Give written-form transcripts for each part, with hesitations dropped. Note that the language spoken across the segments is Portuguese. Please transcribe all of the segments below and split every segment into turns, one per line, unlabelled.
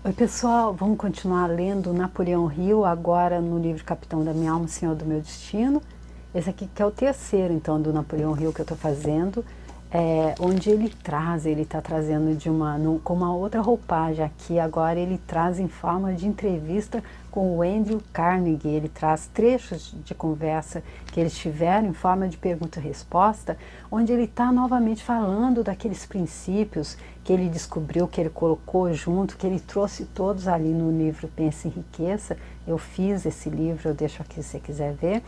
Oi pessoal, vamos continuar lendo Napoleão Hill, agora no livro Capitão da Minha Alma, Senhor do Meu Destino. Esse aqui que é o terceiro então do Napoleão Hill que eu estou fazendo, onde ele está trazendo com uma outra roupagem aqui, agora ele traz em forma de entrevista com o Andrew Carnegie. Ele traz trechos de conversa que eles tiveram em forma de pergunta e resposta, onde ele está novamente falando daqueles princípios que ele descobriu, que ele colocou junto, que ele trouxe todos ali no livro Pense em Riqueza. Eu fiz esse livro, eu deixo aqui se você quiser ver.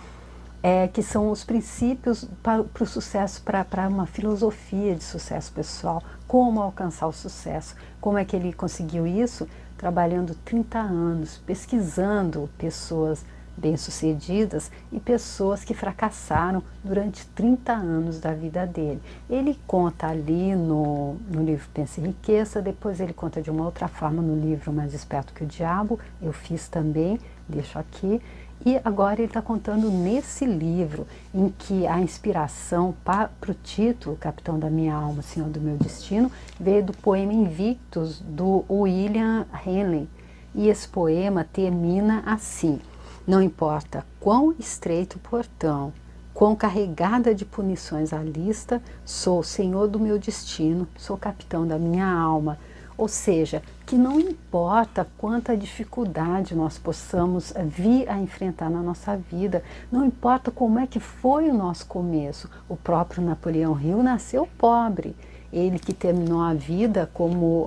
Que são os princípios para o sucesso, para uma filosofia de sucesso pessoal, como alcançar o sucesso. Como é que ele conseguiu isso? Trabalhando 30 anos, pesquisando pessoas bem-sucedidas e pessoas que fracassaram durante 30 anos da vida dele. Ele conta ali no livro Pense em Riqueza, depois ele conta de uma outra forma no livro Mais Esperto que o Diabo, eu fiz também, deixo aqui. E agora ele está contando nesse livro, em que a inspiração para o título, Capitão da Minha Alma, Senhor do Meu Destino, veio do poema Invictus, do William Henley. E esse poema termina assim: não importa quão estreito o portão, quão carregada de punições a lista, sou o senhor do meu destino, sou capitão da minha alma. Ou seja, que não importa quanta dificuldade nós possamos vir a enfrentar na nossa vida, não importa como é que foi o nosso começo. O próprio Napoleão Hill nasceu pobre. Ele que terminou a vida como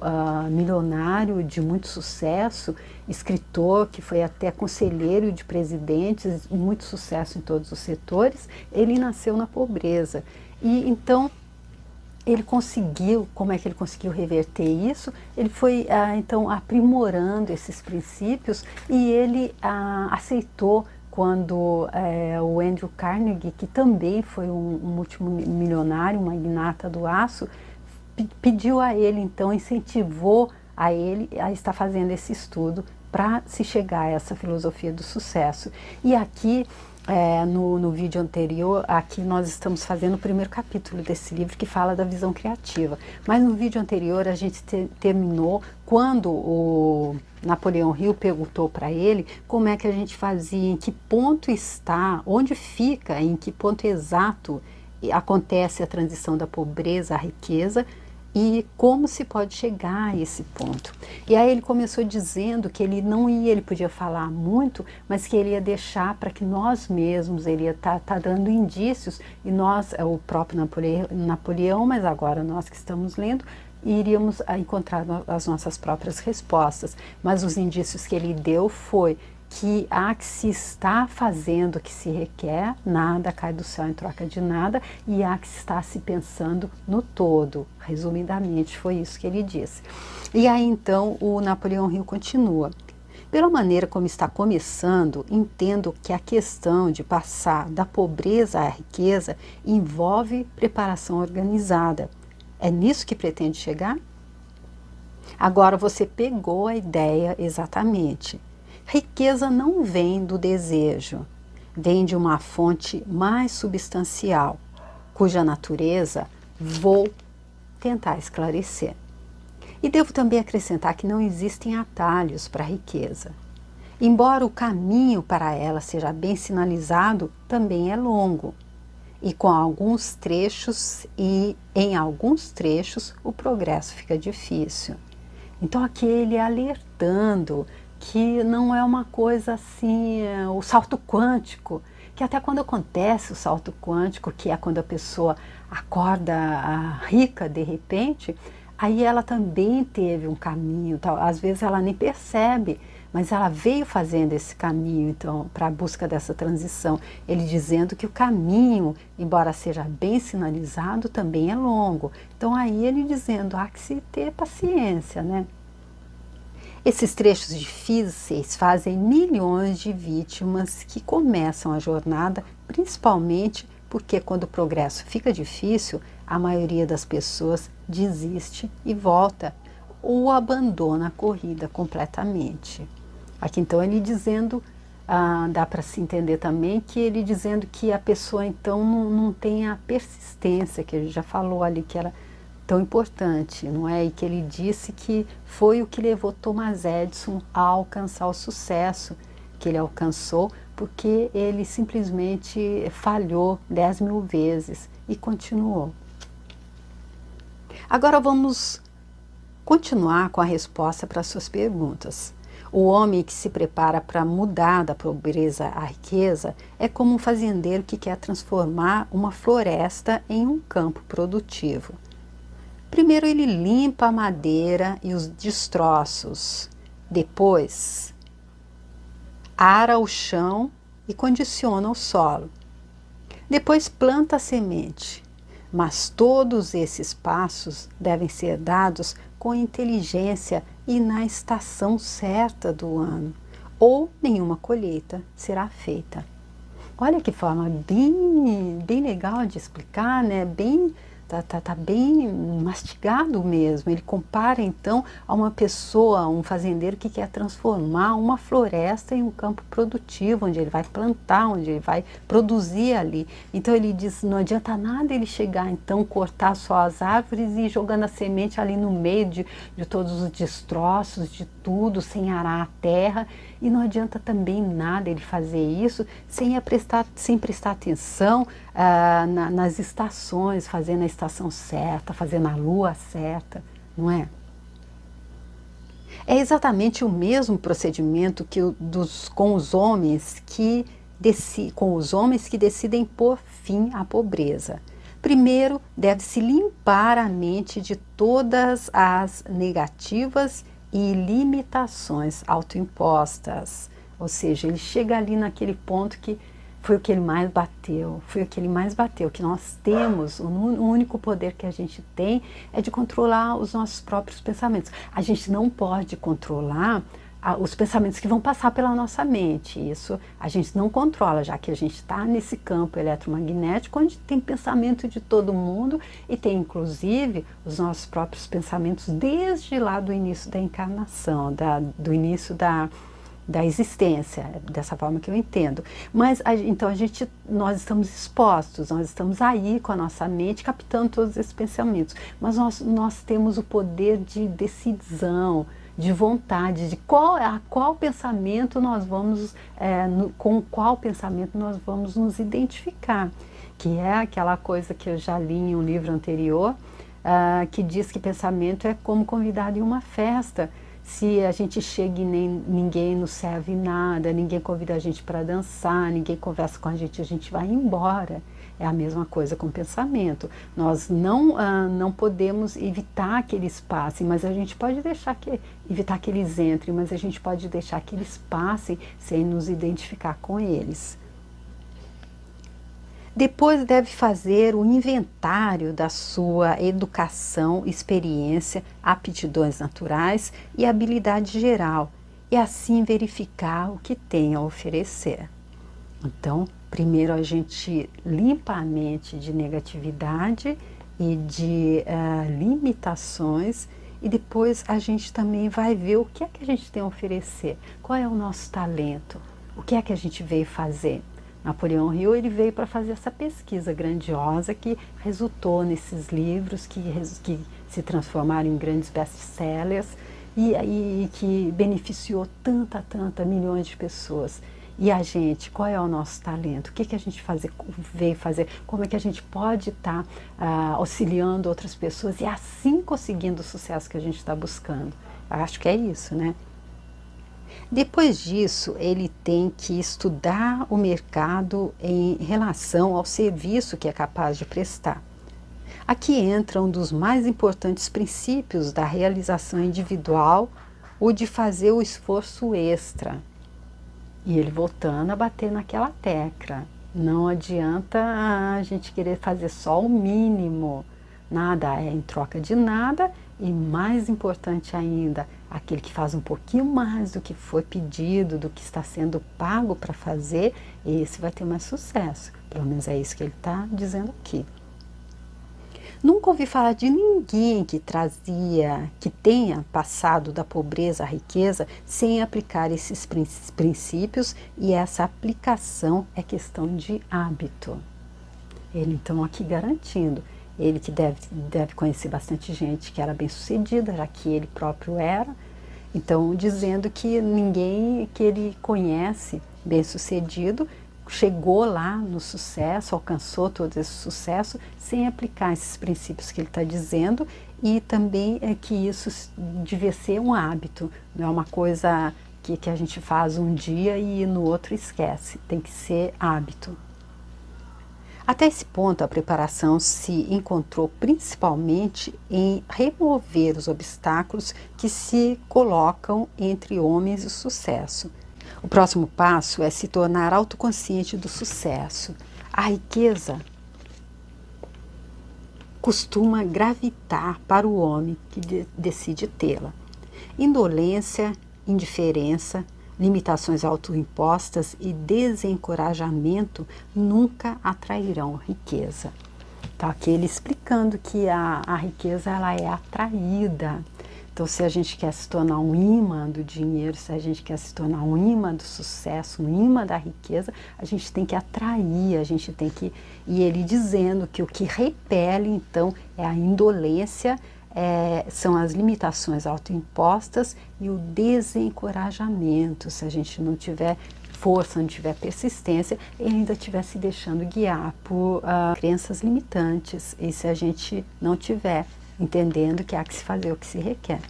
milionário de muito sucesso, escritor, que foi até conselheiro de presidentes, muito sucesso em todos os setores, ele nasceu na pobreza. E então ele conseguiu, como é que ele conseguiu reverter isso? Ele foi então aprimorando esses princípios e ele aceitou quando o Andrew Carnegie, que também foi um multimilionário, um magnata do aço, pediu a ele, então incentivou a ele a estar fazendo esse estudo para se chegar a essa filosofia do sucesso. E aqui, no vídeo anterior, aqui nós estamos fazendo o primeiro capítulo desse livro que fala da visão criativa. Mas no vídeo anterior a gente terminou quando o Napoleão Hill perguntou para ele como é que a gente fazia, em que ponto está, onde fica, em que ponto exato acontece a transição da pobreza à riqueza, e como se pode chegar a esse ponto. E aí ele começou dizendo que ele não ia, ele podia falar muito, mas que ele ia deixar para que nós mesmos, ele ia tá dando indícios, e nós, o próprio Napoleão, mas agora nós que estamos lendo, iríamos encontrar as nossas próprias respostas. Mas os indícios que ele deu foi que há que se está fazendo o que se requer, nada cai do céu em troca de nada, e há que se está se pensando no todo. Resumidamente, foi isso que ele disse. E aí então o Napoleão Hill continua. Pela maneira como está começando, entendo que a questão de passar da pobreza à riqueza envolve preparação organizada. É nisso que pretende chegar? Agora você pegou a ideia exatamente. Riqueza não vem do desejo, vem de uma fonte mais substancial, cuja natureza vou tentar esclarecer. E devo também acrescentar que não existem atalhos para a riqueza. Embora o caminho para ela seja bem sinalizado, também é longo. E com alguns trechos, em alguns trechos, o progresso fica difícil. Então aqui ele alertando que não é uma coisa assim, o salto quântico, que até quando acontece o salto quântico, que é quando a pessoa acorda rica de repente, aí ela também teve um caminho, às vezes ela nem percebe, mas ela veio fazendo esse caminho, então, para a busca dessa transição. Ele dizendo que o caminho, embora seja bem sinalizado, também é longo. Então aí ele dizendo, há que se ter paciência, né? Esses trechos difíceis fazem milhões de vítimas que começam a jornada, principalmente porque quando o progresso fica difícil, a maioria das pessoas desiste e volta ou abandona a corrida completamente. Aqui então ele dizendo, dá para se entender também que ele dizendo que a pessoa então não tem a persistência, que a gente já falou ali, que ela tão importante, não é? E que ele disse que foi o que levou Thomas Edison a alcançar o sucesso que ele alcançou, porque ele simplesmente falhou 10.000 vezes e continuou. Agora vamos continuar com a resposta para as suas perguntas. O homem que se prepara para mudar da pobreza à riqueza é como um fazendeiro que quer transformar uma floresta em um campo produtivo. Primeiro ele limpa a madeira e os destroços. Depois, ara o chão e condiciona o solo. Depois planta a semente. Mas todos esses passos devem ser dados com inteligência e na estação certa do ano, ou nenhuma colheita será feita. Olha que forma bem legal de explicar, né? Tá bem mastigado mesmo. Ele compara então a uma pessoa, um fazendeiro que quer transformar uma floresta em um campo produtivo, onde ele vai plantar, onde ele vai produzir ali. Então ele diz, não adianta nada ele chegar então, cortar só as árvores e ir jogando a semente ali no meio de todos os destroços, de tudo, sem arar a terra. E não adianta também nada ele fazer isso sem prestar atenção nas estações, fazendo a estação certa, fazendo a lua certa, não é? É exatamente o mesmo procedimento com os homens que decidem pôr fim à pobreza. Primeiro, deve-se limpar a mente de todas as negativas e limitações autoimpostas. Ou seja, ele chega ali naquele ponto que foi o que ele mais bateu, que nós temos, o único poder que a gente tem é de controlar os nossos próprios pensamentos. A gente não pode controlar os pensamentos que vão passar pela nossa mente, isso a gente não controla, já que a gente está nesse campo eletromagnético onde tem pensamento de todo mundo e tem inclusive os nossos próprios pensamentos desde lá do início da encarnação, do início da existência, dessa forma que eu entendo. Mas então nós estamos expostos, nós estamos aí com a nossa mente captando todos esses pensamentos, mas nós temos o poder de decisão, de vontade, de qual pensamento nós vamos, com qual pensamento nós vamos nos identificar, que é aquela coisa que eu já li em um livro anterior, que diz que pensamento é como convidado em uma festa. Se a gente chega e ninguém nos serve nada, ninguém convida a gente para dançar, ninguém conversa com a gente vai embora. É a mesma coisa com o pensamento. Nós não podemos evitar que eles passem, mas a gente pode evitar que eles entrem, mas a gente pode deixar que eles passem sem nos identificar com eles. Depois deve fazer o inventário da sua educação, experiência, aptidões naturais e habilidade geral, e assim verificar o que tem a oferecer. Então, primeiro a gente limpa a mente de negatividade e de limitações, e depois a gente também vai ver o que é que a gente tem a oferecer, qual é o nosso talento, o que é que a gente veio fazer. Napoleão Hill ele veio para fazer essa pesquisa grandiosa que resultou nesses livros que se transformaram em grandes best-sellers e que beneficiou tanta milhões de pessoas. E a gente, qual é o nosso talento? O que a gente veio fazer? Como é que a gente pode estar auxiliando outras pessoas e assim conseguindo o sucesso que a gente está buscando? Eu acho que é isso, né? Depois disso, ele tem que estudar o mercado em relação ao serviço que é capaz de prestar. Aqui entra um dos mais importantes princípios da realização individual, o de fazer o esforço extra. E ele voltando a bater naquela tecla. Não adianta a gente querer fazer só o mínimo. Nada é em troca de nada e, mais importante ainda, aquele que faz um pouquinho mais do que foi pedido, do que está sendo pago para fazer, esse vai ter mais sucesso. Pelo menos é isso que ele está dizendo aqui. Nunca ouvi falar de ninguém que tenha passado da pobreza à riqueza sem aplicar esses princípios, e essa aplicação é questão de hábito. Ele então aqui garantindo, ele que deve conhecer bastante gente que era bem-sucedida, já que ele próprio era. Então, dizendo que ninguém que ele conhece bem-sucedido chegou lá no sucesso, alcançou todo esse sucesso sem aplicar esses princípios que ele está dizendo, e também é que isso devia ser um hábito, não é uma coisa que a gente faz um dia e no outro esquece, tem que ser hábito. Até esse ponto, a preparação se encontrou principalmente em remover os obstáculos que se colocam entre homens e o sucesso. O próximo passo é se tornar autoconsciente do sucesso. A riqueza costuma gravitar para o homem que decide tê-la. Indolência, indiferença, limitações autoimpostas e desencorajamento nunca atrairão riqueza. Então, aqui ele explicando que a riqueza ela é atraída. Então, se a gente quer se tornar um imã do dinheiro, se a gente quer se tornar um imã do sucesso, um imã da riqueza, a gente tem que atrair, a gente tem que... E ele dizendo que o que repele, então, é a indolência, são as limitações autoimpostas e o desencorajamento. Se a gente não tiver força, não tiver persistência, e ainda estiver se deixando guiar por crenças limitantes. E se a gente não tiver entendendo que há que se fazer o que se requer.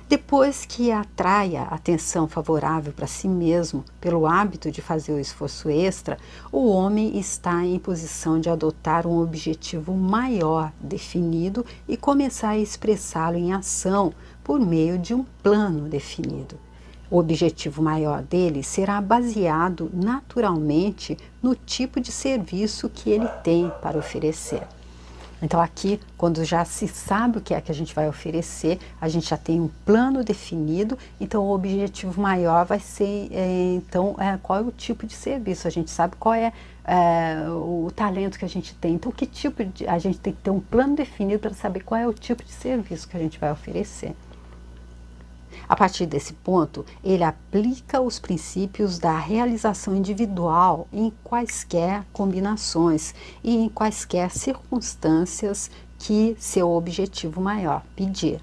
Depois que atraia atenção favorável para si mesmo, pelo hábito de fazer o esforço extra, o homem está em posição de adotar um objetivo maior definido e começar a expressá-lo em ação por meio de um plano definido. O objetivo maior dele será baseado naturalmente no tipo de serviço que ele tem para oferecer. Então aqui, quando já se sabe o que é que a gente vai oferecer, a gente já tem um plano definido, então o objetivo maior vai ser, qual é o tipo de serviço, a gente sabe qual é o talento que a gente tem, então que tipo de, a gente tem que ter um plano definido para saber qual é o tipo de serviço que a gente vai oferecer. A partir desse ponto, ele aplica os princípios da realização individual em quaisquer combinações e em quaisquer circunstâncias que seu objetivo maior pedir.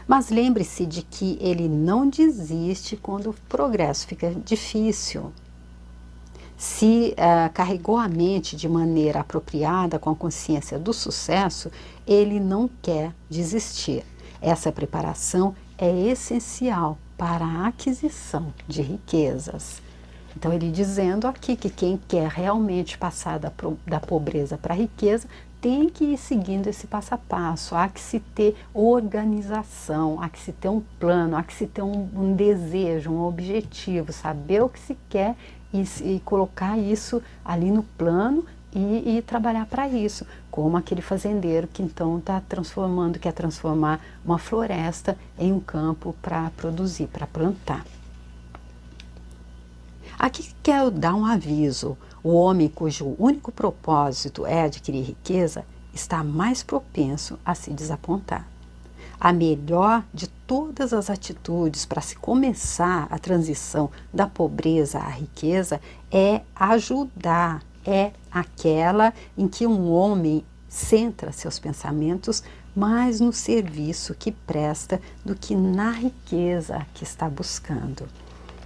Mas lembre-se de que ele não desiste quando o progresso fica difícil. Se carregou a mente de maneira apropriada com a consciência do sucesso, ele não quer desistir. Essa preparação é essencial para a aquisição de riquezas. Então ele dizendo aqui que quem quer realmente passar da pobreza para a riqueza tem que ir seguindo esse passo a passo, há que se ter organização, há que se ter um plano, há que se ter um desejo, um objetivo, saber o que se quer e colocar isso ali no plano e trabalhar para isso, como aquele fazendeiro que então quer transformar uma floresta em um campo para produzir, para plantar. Aqui quero dar um aviso: o homem cujo único propósito é adquirir riqueza está mais propenso a se desapontar. A melhor de todas as atitudes para se começar a transição da pobreza à riqueza é ajudar. É aquela em que um homem centra seus pensamentos mais no serviço que presta do que na riqueza que está buscando.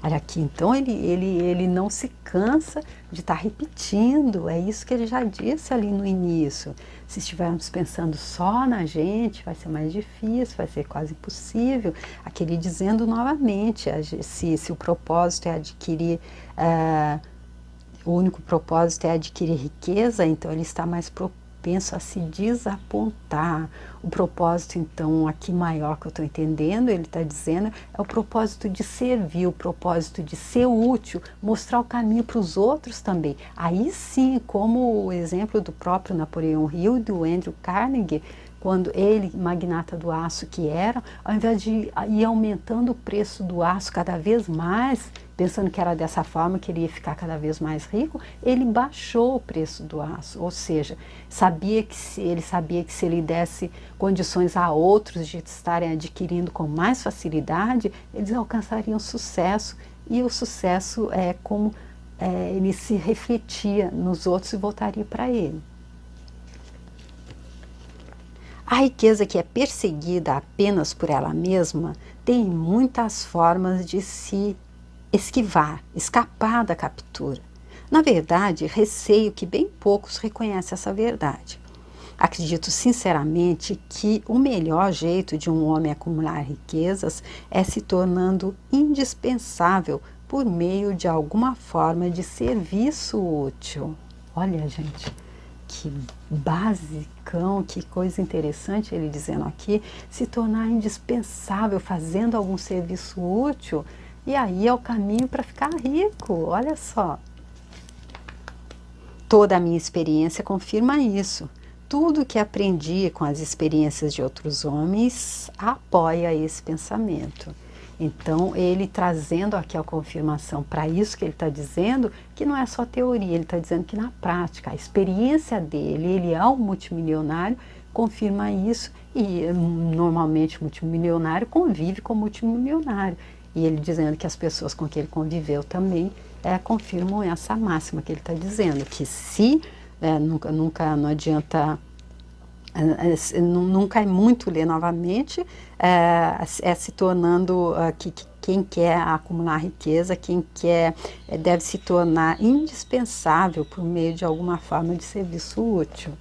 Olha aqui, então ele não se cansa de estar repetindo, é isso que ele já disse ali no início. Se estivermos pensando só na gente, vai ser mais difícil, vai ser quase impossível. Aqui ele dizendo novamente, se o propósito é adquirir... o único propósito é adquirir riqueza, então ele está mais propenso a se desapontar. O propósito, então, aqui maior que eu estou entendendo, ele está dizendo, é o propósito de servir, o propósito de ser útil, mostrar o caminho para os outros também. Aí sim, como o exemplo do próprio Napoleão Hill e do Andrew Carnegie, quando ele, magnata do aço que era, ao invés de ir aumentando o preço do aço cada vez mais, pensando que era dessa forma que ele ia ficar cada vez mais rico, ele baixou o preço do aço, ou seja, ele sabia que se ele desse condições a outros de estarem adquirindo com mais facilidade, eles alcançariam sucesso, e o sucesso é como ele se refletia nos outros e voltaria para ele. A riqueza que é perseguida apenas por ela mesma tem muitas formas de se esquivar, escapar da captura. Na verdade, receio que bem poucos reconhecem essa verdade. Acredito sinceramente que o melhor jeito de um homem acumular riquezas é se tornando indispensável por meio de alguma forma de serviço útil. Olha, gente, que basicão, que coisa interessante ele dizendo aqui, se tornar indispensável fazendo algum serviço útil, e aí é o caminho para ficar rico, olha só. Toda a minha experiência confirma isso. Tudo que aprendi com as experiências de outros homens apoia esse pensamento. Então, ele trazendo aqui a confirmação para isso que ele está dizendo, que não é só teoria, ele está dizendo que na prática, a experiência dele, ele é um multimilionário, confirma isso, e normalmente multimilionário convive com multimilionário. E ele dizendo que as pessoas com quem ele conviveu também confirmam essa máxima que ele está dizendo, que se nunca não adianta, nunca é muito ler novamente, se tornando que quem quer acumular riqueza, quem quer, deve se tornar indispensável por meio de alguma forma de serviço útil.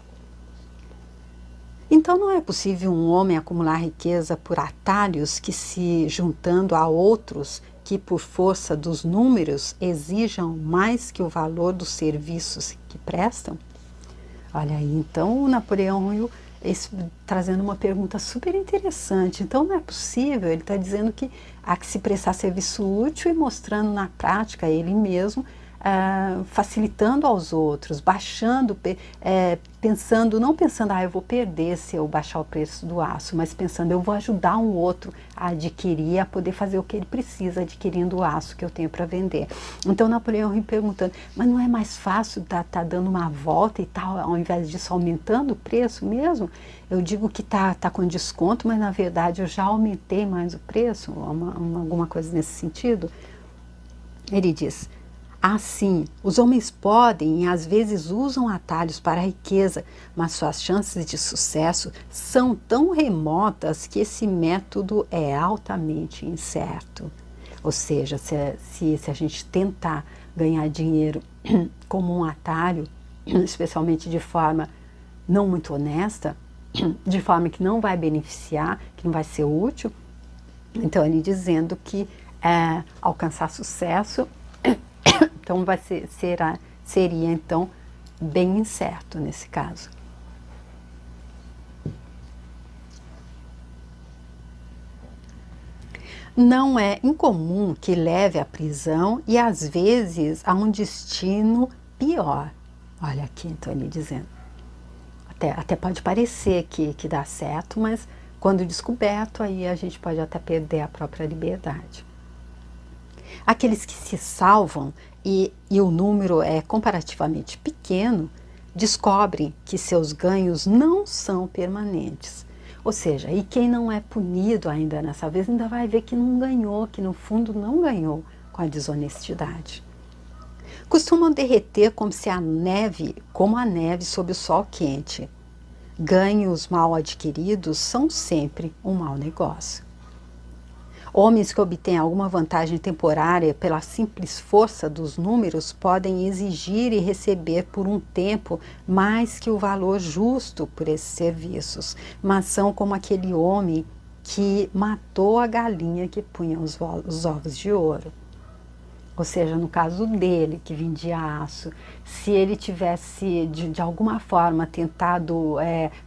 Então não é possível um homem acumular riqueza por atalhos que, se juntando a outros que por força dos números exijam mais que o valor dos serviços que prestam? Olha aí, então o Napoleão Hill trazendo uma pergunta super interessante. Então não é possível, ele está dizendo que há que se prestar serviço útil e mostrando na prática ele mesmo, facilitando aos outros, baixando, pensando, não pensando, eu vou perder se eu baixar o preço do aço, mas pensando, eu vou ajudar um outro a adquirir, a poder fazer o que ele precisa, adquirindo o aço que eu tenho para vender. Então Napoleão Hill perguntando, mas não é mais fácil tá dando uma volta e tal, ao invés disso aumentando o preço mesmo? Eu digo que tá com desconto, mas na verdade eu já aumentei mais o preço, alguma coisa nesse sentido. Ele diz, assim, os homens podem e às vezes usam atalhos para a riqueza, mas suas chances de sucesso são tão remotas que esse método é altamente incerto. Ou seja, se a gente tentar ganhar dinheiro como um atalho, especialmente de forma não muito honesta, de forma que não vai beneficiar, que não vai ser útil, então ele dizendo que alcançar sucesso então seria então bem incerto nesse caso. Não é incomum que leve à prisão e às vezes a um destino pior. Olha aqui então ele dizendo. Até pode parecer que dá certo, mas quando descoberto aí a gente pode até perder a própria liberdade. Aqueles que se salvam e o número é comparativamente pequeno, descobrem que seus ganhos não são permanentes. Ou seja, e quem não é punido ainda nessa vez ainda vai ver que não ganhou, que no fundo não ganhou com a desonestidade. Costumam derreter como a neve sob o sol quente. Ganhos mal adquiridos são sempre um mau negócio. Homens que obtêm alguma vantagem temporária pela simples força dos números podem exigir e receber por um tempo mais que o valor justo por esses serviços, mas são como aquele homem que matou a galinha que punha os ovos de ouro. Ou seja, no caso dele, que vendia aço, se ele tivesse de alguma forma tentado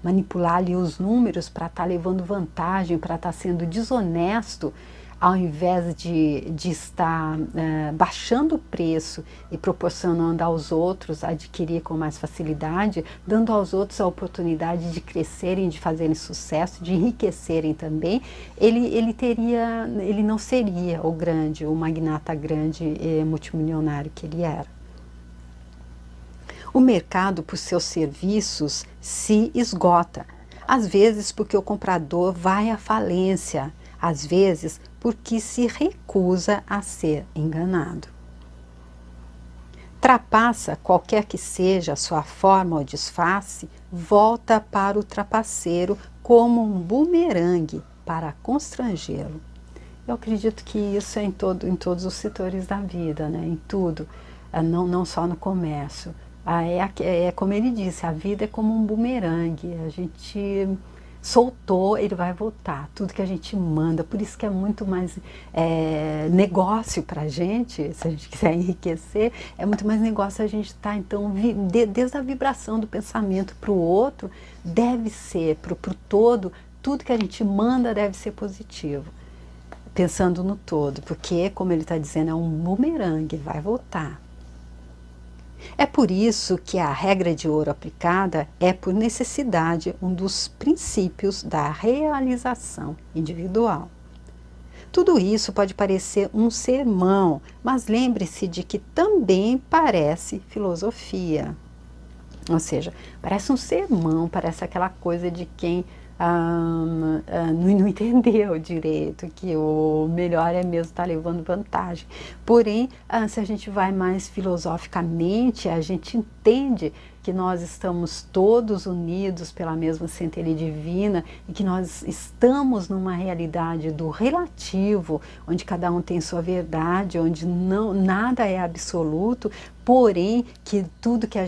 manipular ali os números para estar levando vantagem, para estar sendo desonesto, ao invés de estar baixando o preço e proporcionando aos outros adquirir com mais facilidade, dando aos outros a oportunidade de crescerem, de fazerem sucesso, de enriquecerem também, ele não seria o magnata grande e multimilionário que ele era. O mercado por seus serviços se esgota, às vezes porque o comprador vai à falência, às vezes porque se recusa a ser enganado. Trapaça, qualquer que seja a sua forma ou disfarce, volta para o trapaceiro como um bumerangue para constrangê-lo. Eu acredito que isso é em todos os setores da vida, né? Em tudo, não só no comércio. É como ele disse, a vida é como um bumerangue, a gente soltou, ele vai voltar, tudo que a gente manda, por isso que é muito mais negócio para a gente, se a gente quiser enriquecer, é muito mais negócio a gente estar, então, desde a vibração do pensamento para o outro, deve ser, para o todo, tudo que a gente manda deve ser positivo, pensando no todo, porque, como ele está dizendo, é um bumerangue, vai voltar. É por isso que a regra de ouro aplicada é, por necessidade, um dos princípios da realização individual. Tudo isso pode parecer um sermão, mas lembre-se de que também parece filosofia. Ou seja, parece um sermão, parece aquela coisa de quem não entendeu direito, que o melhor é mesmo estar levando vantagem. Porém, se a gente vai mais filosoficamente, a gente entende que nós estamos todos unidos pela mesma centelha divina e que nós estamos numa realidade do relativo, onde cada um tem sua verdade, onde nada é absoluto, porém que tudo que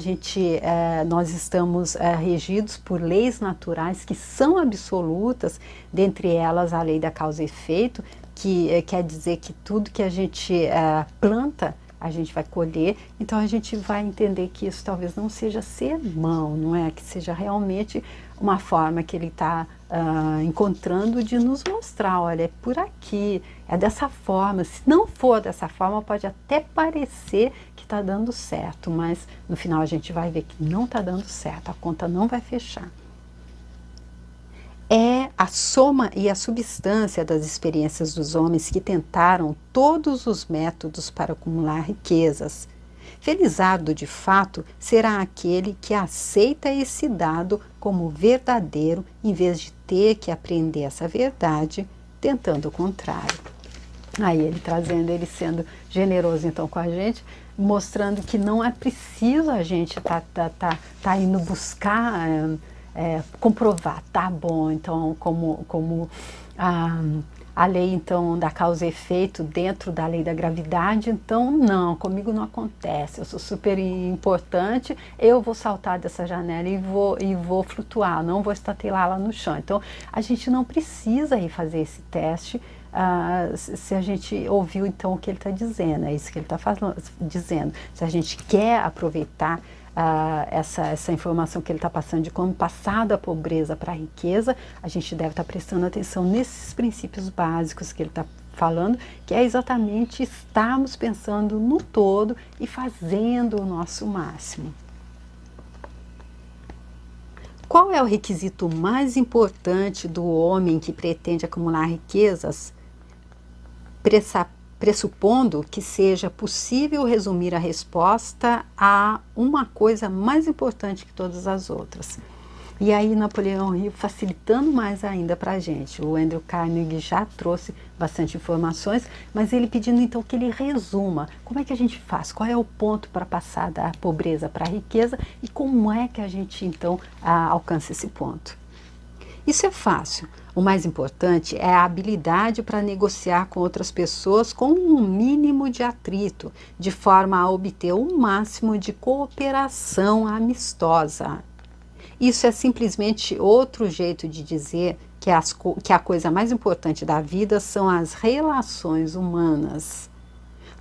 nós estamos regidos por leis naturais que são absolutas, dentre elas a lei da causa e efeito, que quer dizer que tudo que a gente planta, a gente vai colher, então a gente vai entender que isso talvez não seja sermão, não é? Que seja realmente uma forma que ele está encontrando de nos mostrar, olha, é por aqui, é dessa forma. Se não for dessa forma, pode até parecer que está dando certo, mas no final a gente vai ver que não está dando certo, a conta não vai fechar. É a soma e a substância das experiências dos homens que tentaram todos os métodos para acumular riquezas. Felizardo, de fato, será aquele que aceita esse dado como verdadeiro, em vez de ter que aprender essa verdade, tentando o contrário. Aí ele sendo generoso então com a gente, mostrando que não é preciso a gente tá indo buscar comprovar, tá bom, então como a lei então da causa e efeito dentro da lei da gravidade, então não, comigo não acontece, eu sou super importante, eu vou saltar dessa janela e vou flutuar, não vou estatelar lá no chão. Então a gente não precisa ir fazer esse teste se a gente ouviu então o que ele está dizendo, é isso que ele está dizendo. Se a gente quer aproveitar essa informação que ele está passando de como passar da pobreza para a riqueza, a gente deve estar prestando atenção nesses princípios básicos que ele está falando, que é exatamente estarmos pensando no todo e fazendo o nosso máximo. Qual é o requisito mais importante do homem que pretende acumular riquezas, pressupondo que seja possível resumir a resposta a uma coisa mais importante que todas as outras? E aí Napoleão Hill facilitando mais ainda para a gente. O Andrew Carnegie já trouxe bastante informações, mas ele pedindo então que ele resuma como é que a gente faz, qual é o ponto para passar da pobreza para a riqueza e como é que a gente então alcança esse ponto. Isso é fácil. O mais importante é a habilidade para negociar com outras pessoas com um mínimo de atrito, de forma a obter o máximo de cooperação amistosa. Isso é simplesmente outro jeito de dizer que a coisa mais importante da vida são as relações humanas.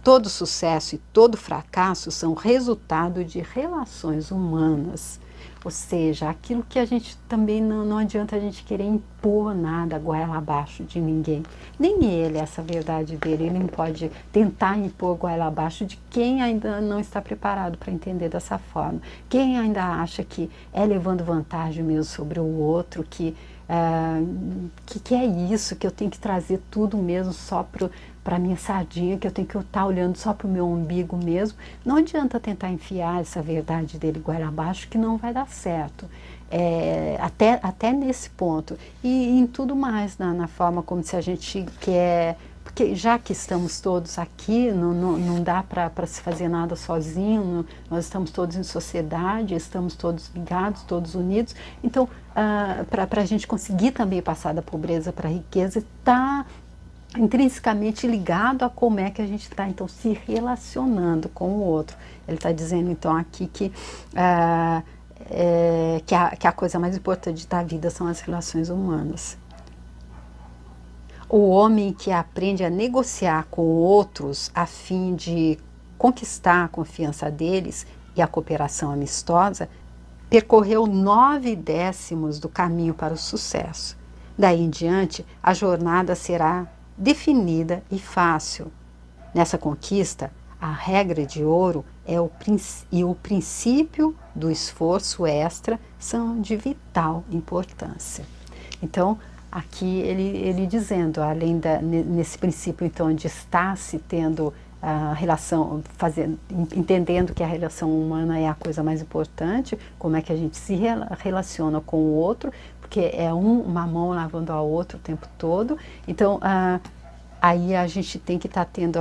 Todo sucesso e todo fracasso são resultado de relações humanas. Ou seja, aquilo que a gente também não adianta a gente querer impor nada goela abaixo de ninguém. Nem ele, essa verdade dele, ele não pode tentar impor goela abaixo de quem ainda não está preparado para entender dessa forma. Quem ainda acha que é levando vantagem mesmo sobre o outro, que é isso, que eu tenho que trazer tudo mesmo só para a minha sardinha, que eu tenho que estar olhando só para o meu umbigo mesmo. Não adianta tentar enfiar essa verdade dele goela abaixo, que não vai dar certo. Até nesse ponto. E em tudo mais, na forma como se a gente quer Porque já que estamos todos aqui, não dá para se fazer nada sozinho, nós estamos todos em sociedade, estamos todos ligados, todos unidos. Então, para a gente conseguir também passar da pobreza para a riqueza, está intrinsecamente ligado a como é que a gente está, então, se relacionando com o outro. Ele está dizendo, então, aqui que a coisa mais importante da vida são as relações humanas. O homem que aprende a negociar com outros a fim de conquistar a confiança deles e a cooperação amistosa, percorreu 9/10 do caminho para o sucesso. Daí em diante, a jornada será definida e fácil. Nessa conquista, a regra de ouro e o princípio do esforço extra são de vital importância. Então, aqui ele dizendo, além nesse princípio então de estar se tendo a relação, entendendo que a relação humana é a coisa mais importante, como é que a gente se relaciona com o outro, porque é uma mão lavando a outra o tempo todo. Então, aí a gente tem que estar tendo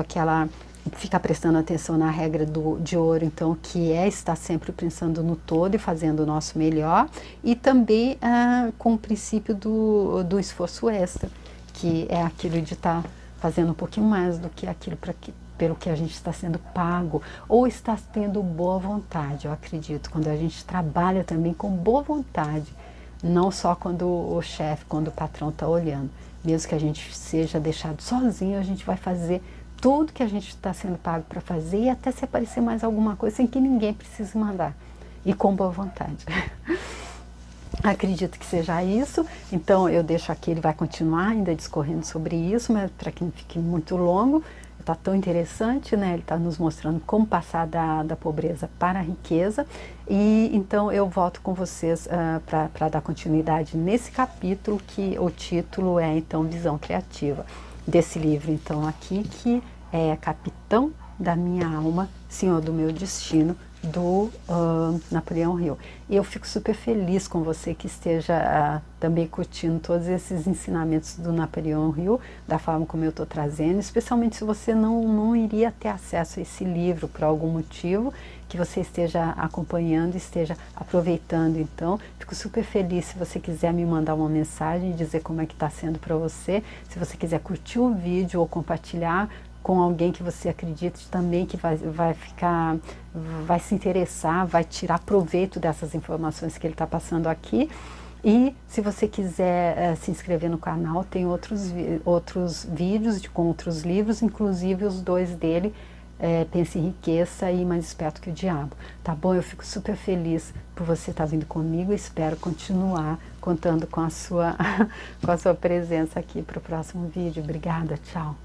ficar prestando atenção na regra de ouro, então, que é estar sempre pensando no todo e fazendo o nosso melhor, e também com o princípio do esforço extra, que é aquilo de estar fazendo um pouquinho mais do que aquilo pelo que a gente está sendo pago, ou está tendo boa vontade. Eu acredito, quando a gente trabalha também com boa vontade, não só quando o chefe, quando o patrão está olhando. Mesmo que a gente seja deixado sozinho, a gente vai fazer tudo que a gente está sendo pago para fazer, e até se aparecer mais alguma coisa sem que ninguém precise mandar, e com boa vontade. Acredito que seja isso. Então eu deixo aqui, ele vai continuar ainda discorrendo sobre isso, mas para que não fique muito longo. Está tão interessante, né? Ele está nos mostrando como passar da pobreza para a riqueza. E então eu volto com vocês para dar continuidade nesse capítulo, que o título é então Visão Criativa, desse livro então aqui, que é Capitão da Minha Alma, Senhor do Meu Destino, do Napoleão Hill. E eu fico super feliz com você que esteja também curtindo todos esses ensinamentos do Napoleão Hill, da forma como eu estou trazendo, especialmente se você não iria ter acesso a esse livro por algum motivo, que você esteja acompanhando, esteja aproveitando. Então, fico super feliz se você quiser me mandar uma mensagem e dizer como é que está sendo para você, se você quiser curtir o vídeo ou compartilhar com alguém que você acredite também que vai se interessar, vai tirar proveito dessas informações que ele está passando aqui. E se você quiser se inscrever no canal, tem outros vídeos com outros livros, inclusive os 2 dele, Pense e Enriqueça e Mais Esperto que o Diabo. Tá bom? Eu fico super feliz por você estar vindo comigo e espero continuar contando com a sua presença aqui para o próximo vídeo. Obrigada, tchau!